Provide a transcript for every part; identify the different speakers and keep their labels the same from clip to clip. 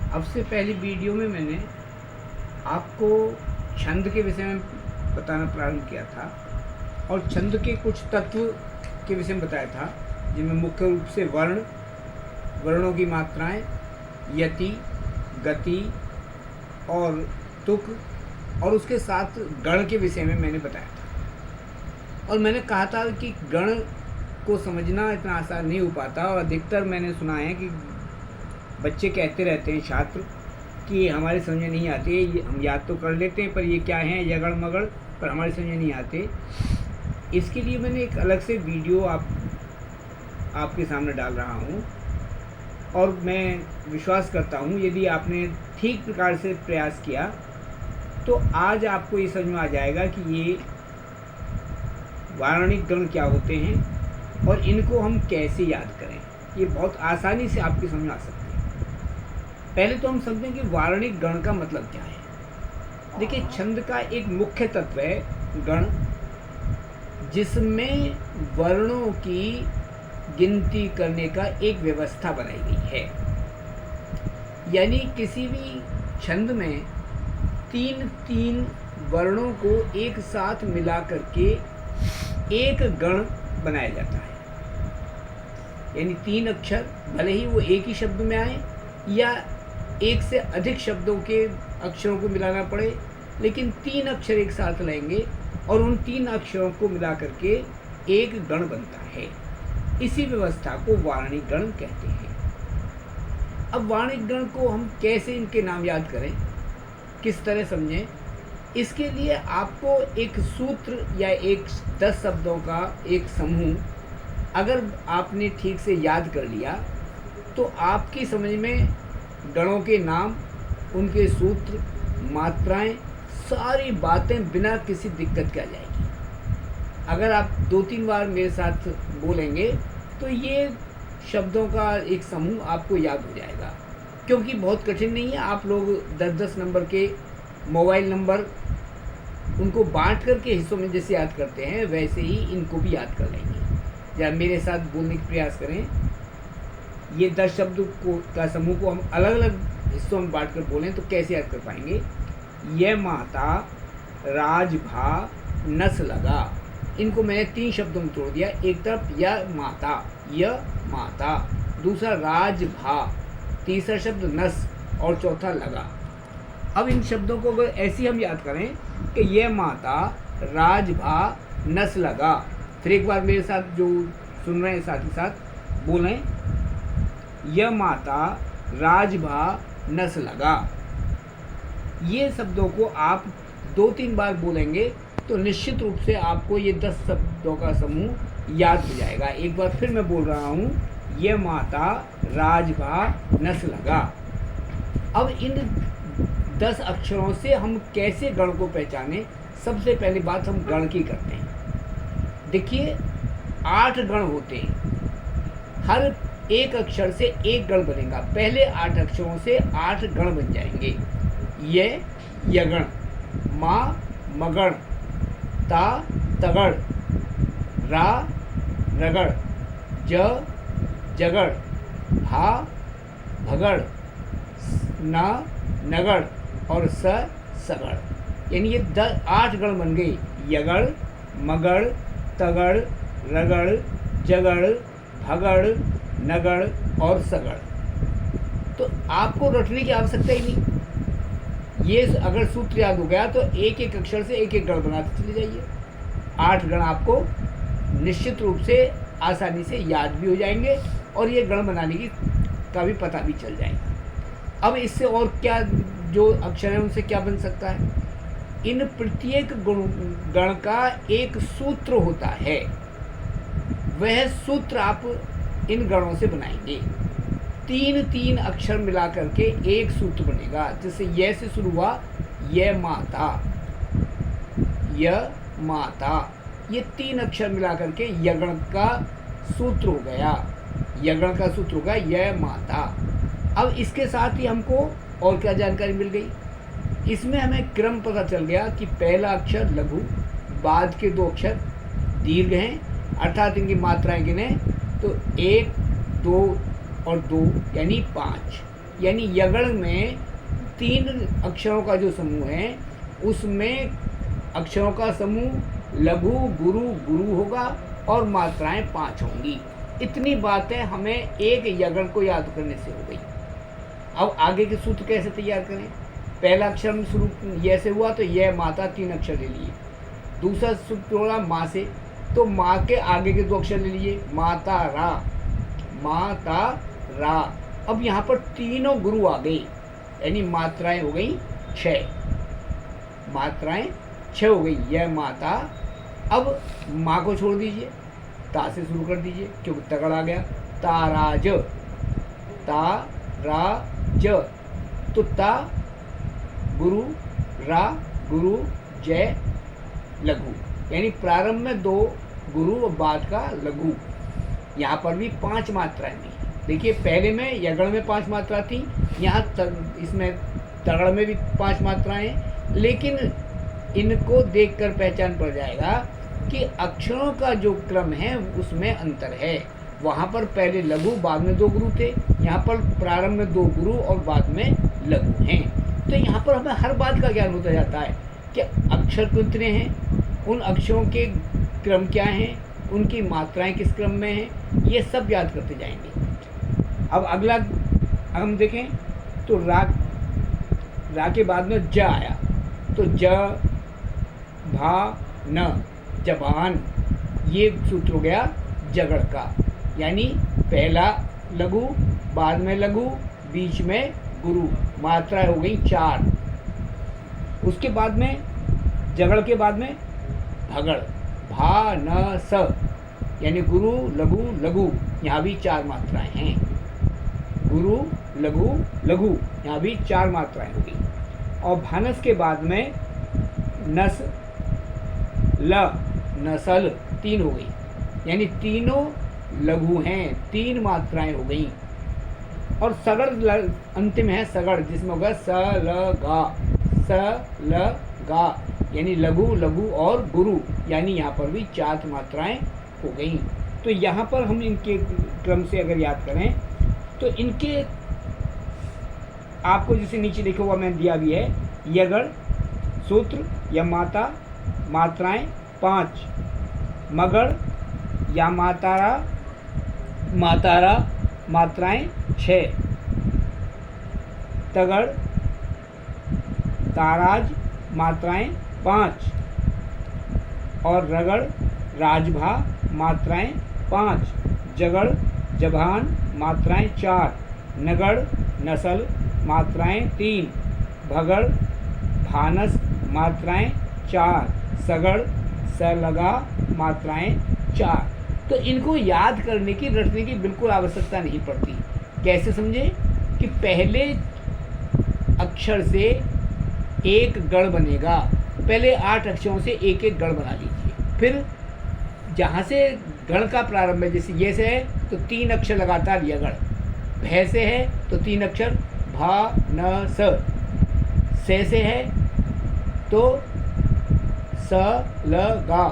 Speaker 1: अब से पहली वीडियो में मैंने आपको छंद के विषय में बताना प्रारंभ किया था और छंद के कुछ तत्व के विषय में बताया था, जिनमें मुख्य रूप से वर्ण, वर्णों की मात्राएं, यति, गति और तुक और उसके साथ गण के विषय में मैंने बताया था। और मैंने कहा था कि गण को समझना इतना आसान नहीं हो पाता, और अधिकतर मैंने सुना है कि बच्चे कहते रहते हैं, छात्र, कि हमारे समझ में नहीं आते, हम याद तो कर लेते हैं पर ये क्या है यगड़ मगड़, पर हमारे समझ में नहीं आते। इसके लिए मैंने एक अलग से वीडियो आपके सामने डाल रहा हूँ, और मैं विश्वास करता हूँ यदि आपने ठीक प्रकार से प्रयास किया तो आज आपको ये समझ में आ जाएगा कि ये वार्णिक गण क्या होते हैं और इनको हम कैसे याद करें। ये बहुत आसानी से आपकी समझ में आ सकते हैं। पहले तो हम समझें कि वार्णिक गण का मतलब क्या है। देखिए, छंद का एक मुख्य तत्व है गण, जिसमें वर्णों की गिनती करने का एक व्यवस्था बनाई गई है। यानी किसी भी छंद में तीन वर्णों को एक साथ मिला करके एक गण बनाया जाता है। यानी 3 अक्षर, भले ही वो एक ही शब्द में आए या एक से अधिक शब्दों के अक्षरों को मिलाना पड़े, लेकिन 3 अक्षर एक साथ लेंगे और उन 3 अक्षरों को मिला करके एक गण बनता है। इसी व्यवस्था को वार्णिक गण कहते हैं। अब वार्णिक गण को हम कैसे इनके नाम याद करें, किस तरह समझें, इसके लिए आपको एक सूत्र या 10 शब्दों का एक समूह अगर आपने ठीक से याद कर लिया तो आपकी समझ में गणों के नाम, उनके सूत्र, मात्राएं, सारी बातें बिना किसी दिक्कत के आ जाएगी। अगर आप 2-3 बार मेरे साथ बोलेंगे तो ये शब्दों का एक समूह आपको याद हो जाएगा, क्योंकि बहुत कठिन नहीं है। आप लोग 10-10 नंबर के मोबाइल नंबर उनको बांट करके हिस्सों में जैसे याद करते हैं, वैसे ही इनको भी याद कर लेंगे। जब मेरे साथ बोलने का प्रयास करें, ये 10 शब्द का समूह को हम अलग अलग हिस्सों में बांट कर बोलें तो कैसे याद कर पाएंगे। यह माता, राजभा, नस लगा, इनको मैंने 3 शब्दों में तोड़ दिया। एक तरफ यह माता, दूसरा राजभा, तीसरा शब्द नस और चौथा लगा। अब इन शब्दों को अगर ऐसे हम याद करें कि यह माता, राजभा, नस लगा, फिर एक बार मेरे साथ जो सुन रहे हैं साथ ही साथ बोलें, यह माता, राजभा, नस लगा। ये शब्दों को आप 2-3 बार बोलेंगे तो निश्चित रूप से आपको ये 10 शब्दों का समूह याद हो जाएगा। एक बार फिर मैं बोल रहा हूँ, यह माता, राजभा, नस लगा। अब इन 10 अक्षरों से हम कैसे गण को पहचानें, सबसे पहली बात हम गण की करते हैं। देखिए, 8 गण होते हैं, हर एक अक्षर से एक गण बनेगा। पहले 8 अक्षरों से 8 गण बन जाएंगे। यगण, मा, मगण, ता, तगड़, रा, रगड़, जगड़, भा, भगड़, ना, नगड़ और सगड़। यानी ये 8 गण बन गई। यगड़, मगड़, तगड़, रगड़, जगड़, भगड़, नगड़ और सगड़। तो आपको रटने की आवश्यकता ही नहीं। ये अगर सूत्र याद हो गया तो एक एक अक्षर से एक एक गण बनाते चले जाइए। 8 गण आपको निश्चित रूप से आसानी से याद भी हो जाएंगे और ये गण बनाने की का भी पता भी चल जाएगा। अब इससे और क्या जो अक्षर हैं उनसे क्या बन सकता है। इन प्रत्येक गण का एक सूत्र होता है, वह सूत्र आप इन गणों से बनाएंगे। 3 अक्षर मिला करके एक सूत्र बनेगा। जैसे यह से शुरू हुआ, यह माता, ये 3 अक्षर मिला करके यगण का सूत्र हो गया। यगण का सूत्र होगा यह माता। अब इसके साथ ही हमको और क्या जानकारी मिल गई, इसमें हमें क्रम पता चल गया कि पहला अक्षर लघु, बाद के 2 अक्षर दीर्घ हैं, अर्थात इनकी मात्राएं गिने तो 1, 2 और 2 यानी 5। यानी यगण में 3 अक्षरों का जो समूह है उसमें अक्षरों का समूह लघु गुरु गुरु होगा और मात्राएं 5 होंगी। इतनी बातें हमें एक यगण को याद करने से हो गई। अब आगे के सूत्र कैसे तैयार करें? पहला अक्षर में शुरू य से हुआ तो यह माता 3 अक्षर ले लिए। दूसरा सूत्र जोड़ा माँ से, तो माँ के आगे के 2 अक्षर ले लिए, माता रा, माता रा। अब यहाँ पर तीनों गुरु आ गई, यानी मात्राएं हो गई 6, मात्राएं 6 हो गई। यह माता। अब माँ को छोड़ दीजिए, ता से शुरू कर दीजिए क्योंकि तगड़ आ गया। ताराज, ताराज, तो ता गुरु, रा गुरु, जय लघु, यानी प्रारंभ में 2 गुरु और बाद का लघु। यहाँ पर भी 5 मात्राएं थी। देखिए पहले में यगण में 5 मात्रा थी, यहाँ इसमें तगड़ में भी 5 मात्राएं हैं, लेकिन इनको देखकर पहचान पड़ जाएगा कि अक्षरों का जो क्रम है उसमें अंतर है। वहाँ पर पहले लघु बाद में 2 गुरु थे, यहाँ पर प्रारंभ में 2 गुरु और बाद में लघु हैं। तो यहाँ पर हमें हर बात का ज्ञान होता जाता है कि अक्षर कितने हैं, उन अक्षरों के क्रम क्या हैं, उनकी मात्राएं किस क्रम में हैं, ये सब याद करते जाएंगे। अब अगला हम देखें तो रा के बाद में ज आया, तो ज भा न, जबान। ये सूत्र हो गया जगड़ का, यानी पहला लघु, बाद में लघु, बीच में गुरु, मात्राएं हो गई 4। उसके बाद में जगड़ के बाद में भगड़, भा न स, यानी गुरु लघु लघु, यहाँ भी 4 मात्राएं हैं। गुरु लघु लघु, यहाँ भी 4 मात्राएं होगी। और भानस के बाद में नस ल, नसल 3 हो गई, यानी तीनों लघु हैं, 3 मात्राएं हो गई। और सगड़ अंतिम है सगड़, जिसमें होगा स ल गा, स ल गा, यानी लघु लघु और गुरु, यानी यहाँ पर भी 4 मात्राएं हो गई। तो यहाँ पर हम इनके क्रम से अगर याद करें तो इनके आपको जैसे नीचे लिखा हुआ मैंने दिया भी है, यगड़ सूत्र या माता मात्राएं 5, मगड़ या मातारा मात्राएं 6, तगड़ ताराज मात्राएं 5, और रगड़ राजभा मात्राएं 5, जगड़ जबान मात्राएं 4, नगड़ नसल मात्राएं 3, भगड़ भानस मात्राएं 4, सगड़ सलगा मात्राएं 4। तो इनको याद करने की, रटने की बिल्कुल आवश्यकता नहीं पड़ती। कैसे समझे कि पहले अक्षर से एक गण बनेगा, पहले 8 अक्षरों से एक एक गण बना लीजिए। फिर जहाँ से गण का प्रारंभ है, जैसे ये से है तो 3 अक्षर लगातार यगण, भय से है तो 3 अक्षर भा न स, से है तो स ल गा,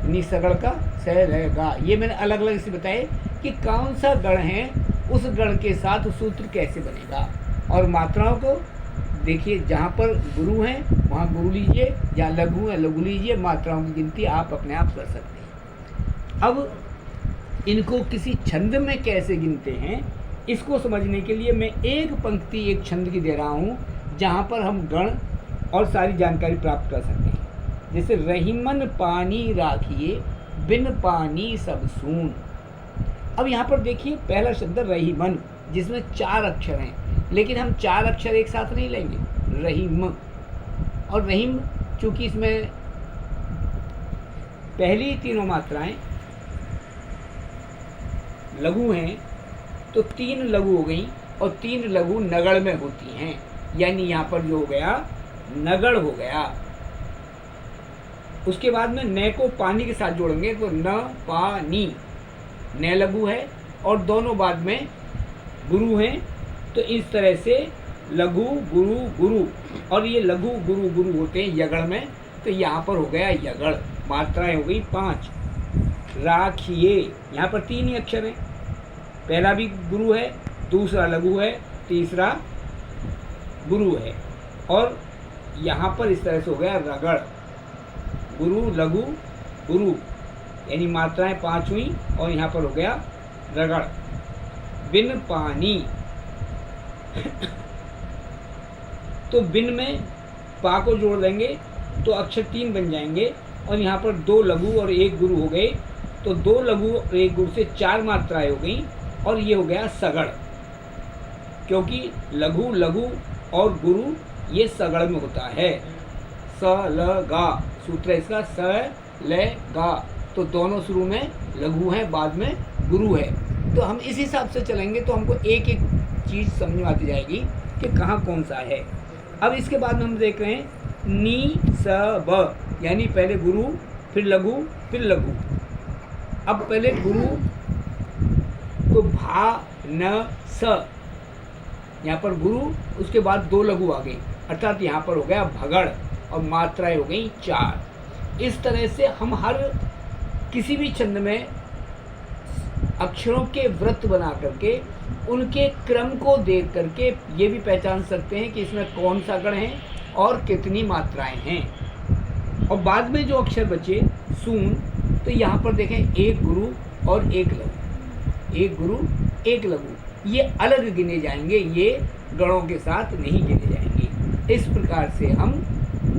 Speaker 1: निसगड़ का स ल गा। ये मैंने अलग अलग से बताए कि कौन सा गण है, उस गण के साथ सूत्र कैसे बनेगा। और मात्राओं को देखिए, जहाँ पर गुरु हैं वहाँ गुरु लीजिए, जहाँ लघु है लघु लीजिए, मात्राओं की गिनती आप अपने आप कर सकते हैं। अब इनको किसी छंद में कैसे गिनते हैं, इसको समझने के लिए मैं एक पंक्ति एक छंद की दे रहा हूँ, जहाँ पर हम गण और सारी जानकारी प्राप्त कर सकते हैं। जैसे रहीमन पानी राखिए, बिन पानी सब सून। अब यहाँ पर देखिए पहला शब्द रहीमन, जिसमें 4 अक्षर हैं, लेकिन हम 4 अक्षर एक साथ नहीं लेंगे, रहीम। और रहीम चूँकि इसमें पहली तीनों मात्राएं लघु हैं, तो 3 लघु हो गई, और 3 लघु नगड़ में होती हैं, यानी यहाँ पर जो हो गया नगड़ हो गया। उसके बाद में न को पानी के साथ जोड़ेंगे तो न पानी, न लघु है और दोनों बाद में गुरु हैं, तो इस तरह से लघु गुरु गुरु, और ये लघु गुरु गुरु होते हैं यगड़ में, तो यहाँ पर हो गया यगड़, मात्राएं हो गई 5। राखिए, यहाँ पर 3 ही अक्षर हैं, पहला भी गुरु है दूसरा लघु है, तीसरा गुरु है। और यहाँ पर इस तरह से हो गया रगड़, गुरु लघु गुरु, यानी मात्राएं 5 हुई और यहाँ पर हो गया रगड़। बिन पानी तो बिन में पा को जोड़ देंगे तो अक्षर 3 बन जाएंगे और यहाँ पर 2 लघु और 1 गुरु हो गए, तो 2 लघु और 1 गुरु से 4 मात्राएं हो गई और ये हो गया सगड़, क्योंकि लघु लघु और गुरु ये सगड़ में होता है। स ल गा सूत्र है इसका, स ल गा, तो दोनों शुरू में लघु हैं, बाद में गुरु है। तो हम इस हिसाब से चलेंगे तो हमको एक एक चीज़ समझ में आती जाएगी कि कहाँ कौन सा है। अब इसके बाद में हम देख रहे हैं नी स ब, यानी पहले गुरु फिर लघु फिर लघु। अब पहले गुरु तो भा न स, यहाँ पर गुरु, उसके बाद 2 लघु आ गई, अर्थात यहाँ पर हो गया भगड़ और मात्राएं हो गई 4। इस तरह से हम हर किसी भी छंद में अक्षरों के वृत्त बना करके उनके क्रम को देख करके ये भी पहचान सकते हैं कि इसमें कौन सा गण है और कितनी मात्राएं हैं। और बाद में जो अक्षर बचे सून, तो यहाँ पर देखें 1 गुरु और 1 लघु, 1 गुरु 1 लघु, ये अलग गिने जाएंगे, ये गणों के साथ नहीं गिने जाएंगे। इस प्रकार से हम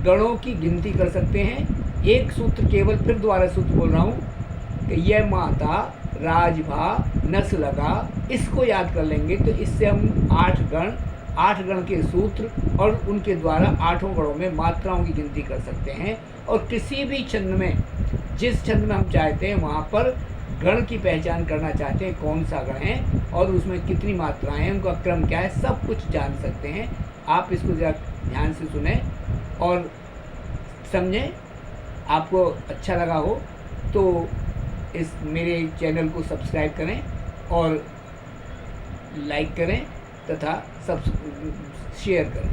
Speaker 1: गणों की गिनती कर सकते हैं। एक सूत्र केवल, फिर दोबारा सूत्र बोल रहा हूँ कि यह माता राजभा नस लगा, इसको याद कर लेंगे तो इससे हम 8 गण के सूत्र और उनके द्वारा 8 गणों में मात्राओं की गिनती कर सकते हैं। और किसी भी छंद में, जिस छंद में हम चाहते हैं वहाँ पर गण की पहचान करना चाहते हैं, कौन सा गण है और उसमें कितनी मात्राएं हैं, उनका क्रम क्या है, सब कुछ जान सकते हैं। आप इसको ज़रा ध्यान से सुने और समझें। आपको अच्छा लगा हो तो इस मेरे चैनल को सब्सक्राइब करें और लाइक करें तथा शेयर करें।